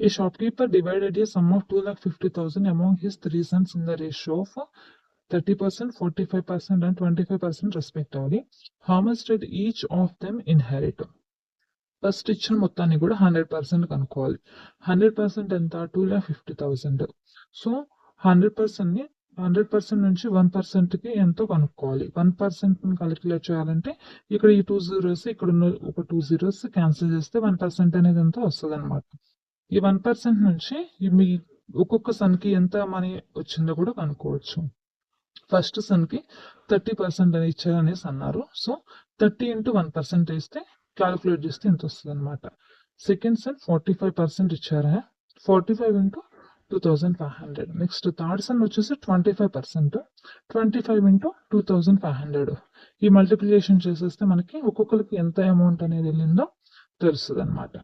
A shopkeeper divided a sum of 2,50,000 among his 3 sons in the ratio of 30%, 45% and 25% respectively. How much did each of them inherit? First ఇచ్చిన మొత్తాన్ని కూడా 100% కనుక్కోవాలి. 100% ఎంత? 2,50,000. So 100% నుంచి 1%కి ఎంతో కనుక్కోవాలి. 1% క్యాలిక్యులేట్ చేయాలంటే ఇక్కడ ఈ 2 zeros ఇక్కడ ఉన్న ఒక 2 zeros క్యాన్సిల్ చేస్తే 1% అనేది ఎంతో వస్తుంది అనమాట. ఈ 1% నుంచి మీ ఒక్కొక్క సన్కి ఎంత మనీ వచ్చిందో కూడా కనుక్కోవచ్చు. ఫస్ట్ సన్కి 30% అని ఇచ్చారనేసి అన్నారు. సో 30 into 1% వేస్తే క్యాలిక్యులేట్ చేస్తే ఎంత వస్తుంది అనమాట. సెకండ్ సన్ 45% ఇచ్చారా, 45 into 2,500. నెక్స్ట్ థర్డ్ సన్ వచ్చేసి 25%, 25 into 2,500. ఈ మల్టిప్లికేషన్ చేసేస్తే మనకి ఒక్కొక్కరికి ఎంత అమౌంట్ అనేది వెళ్ళిందో తెలుస్తుంది అనమాట.